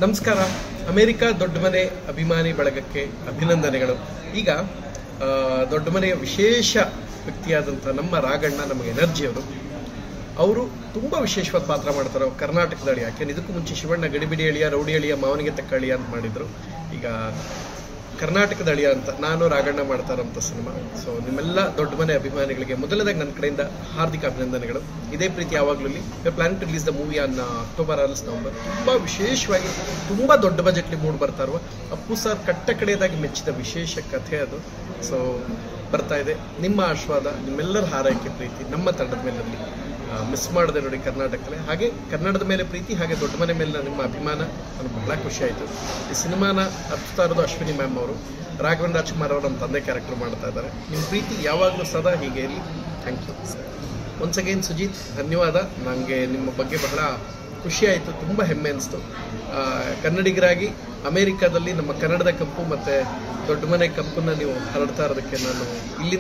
ನಮಸ್ಕಾರ. ಅಮೆರಿಕ ದೊಡ್ಡ ಮನೆ ಅಭಿಮಾನಿ ಬಳಗಕ್ಕೆ ಅಭಿನಂದನೆಗಳು. ಈಗ ದೊಡ್ಡ ಮನೆಯ ವಿಶೇಷ ವ್ಯಕ್ತಿಯಾದಂಥ ನಮ್ಮ ರಾಘಣ್ಣ, ನಮಗೆ ಎನರ್ಜಿಯವರು, ಅವರು ತುಂಬ ವಿಶೇಷವಾದ ಪಾತ್ರ ಮಾಡ್ತಾರೆ ಕರ್ನಾಟಕದ ಅಳಿಯ. ಯಾಕೆಂದ್ರೆ ಇದಕ್ಕೂ ಮುಂಚೆ ಶಿವಣ್ಣ ಗಡಿಬಿಡಿ ಅಳಿಯ, ರೌಡಿ ಅಳಿಯ, ಮಾವನಿಗೆ ತಕ್ಕ ಅಳಿಯ ಅಂತ ಮಾಡಿದ್ರು. ಈಗ ಕರ್ನಾಟಕದ ಅಳಿಯ ಅಂತ ನಾನು ರಾಘಣ್ಣ ಮಾಡ್ತಾ ಇರೋಂಥ ಸಿನಿಮಾ. ಸೊ ನಿಮ್ಮೆಲ್ಲ ದೊಡ್ಡ ಮನೆ ಅಭಿಮಾನಿಗಳಿಗೆ ಮೊದಲದಾಗಿ ನನ್ನ ಕಡೆಯಿಂದ ಹಾರ್ದಿಕ ಅಭಿನಂದನೆಗಳು. ಇದೇ ಪ್ರೀತಿ ಯಾವಾಗಲೂ plan to release the movie on October or November. ತುಂಬ ವಿಶೇಷವಾಗಿ ತುಂಬ ದೊಡ್ಡ ಬಜೆಟ್ಲಿ ಮೂಡ್ ಬರ್ತಾ ಇರುವ ಅಪ್ಪು ಸರ್ ಕಟ್ಟ ಕಡೆಯದಾಗಿ ಮೆಚ್ಚಿದ ವಿಶೇಷ ಕಥೆ ಅದು. ಸೊ ಬರ್ತಾ ಇದೆ. ನಿಮ್ಮ ಆಶೀರ್ವಾದ, ನಿಮ್ಮೆಲ್ಲರ ಹಾರೈಕೆ, ಪ್ರೀತಿ ನಮ್ಮ ತಂಡದ ಮೇಲೆ ಇರಲಿ. ಮಿಸ್ ಮಾಡಿದೆ ನೋಡಿ ಕರ್ನಾಟಕದಲ್ಲಿ. ಹಾಗೆ ಕನ್ನಡದ ಮೇಲೆ ಪ್ರೀತಿ, ಹಾಗೆ ದೊಡ್ಡ ಮನೆ ಮೇಲೆ ನಿಮ್ಮ ಅಭಿಮಾನ ನನಗೆ ಬಹಳ ಖುಷಿ ಆಯಿತು. ಈ ಸಿನಿಮಾನ ಅರ್ಪಿಸ್ತಾ ಇರೋದು ಅಶ್ವಿನಿ ಮ್ಯಾಮ್ ಅವರು. ರಾಘವೇಂದ್ರ ರಾಜ್ಕುಮಾರ್ ಅವರು ನಮ್ಮ ತಂದೆ ಕ್ಯಾರೆಕ್ಟರ್ ಮಾಡ್ತಾ ಇದ್ದಾರೆ. ನಿಮ್ಮ ಪ್ರೀತಿ ಯಾವಾಗಲೂ ಸದಾ ಹೀಗೆ ಇರಲಿ. Thank you once again Sujith, ಧನ್ಯವಾದ. ನನಗೆ ನಿಮ್ಮ ಬಗ್ಗೆ ಬಹಳ ಖುಷಿ ಆಯಿತು, ತುಂಬ ಹೆಮ್ಮೆ ಅನಿಸ್ತು. ಕನ್ನಡಿಗರಾಗಿ ಅಮೇರಿಕಾದಲ್ಲಿ ನಮ್ಮ ಕನ್ನಡದ ಕಂಪು ಮತ್ತು ದೊಡ್ಡ ಮನೆ ಕಂಪನ್ನು ನೀವು ಹರಡ್ತಾ ಇರೋದಕ್ಕೆ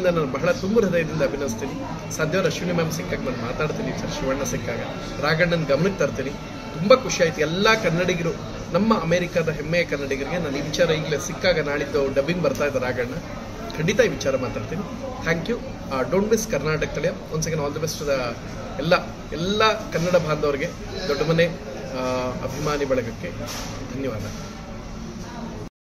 ನಾನು ಬಹಳ ತುಂಬ ಹೃದಯದಿಂದ ಅಭಿನಯಿಸ್ತೀನಿ. ಸಾಧ್ಯವಾದ ಅಶ್ವಿನಿ ಮ್ಯಾಮ್ ಸಿಕ್ಕಾಗ ನಾನು ಮಾತಾಡ್ತೀನಿ, ಸರ್ ಶಿವಣ್ಣ ಸಿಕ್ಕಾಗ ರಾಘಣ್ಣನ ಗಮನಕ್ಕೆ ತರ್ತೀನಿ. ತುಂಬ ಖುಷಿ ಆಯಿತು. ಎಲ್ಲ ಕನ್ನಡಿಗರು, ನಮ್ಮ ಅಮೇರಿಕಾದ ಹೆಮ್ಮೆಯ ಕನ್ನಡಿಗರಿಗೆ ನಾನು ಈ ವಿಚಾರ ಈಗಲೇ ಸಿಕ್ಕಾಗ, ನಾಳಿದ್ದು ಡಬ್ಬಿಂಗ್ ಬರ್ತಾ ಇದ್ದ ರಾಘಣ್ಣ, ಖಂಡಿತ ಈ ವಿಚಾರ ಮಾತಾಡ್ತೀನಿ. Thank you. Don't miss Karnataka ತಳಿಯ. Once again all the best ಎಲ್ಲ ಕನ್ನಡ ಬಾಂಧವರಿಗೆ, ದೊಡ್ಡ ಮನೆ ಅಭಿಮಾನಿ ಬಳಗಕ್ಕೆ ಧನ್ಯವಾದ.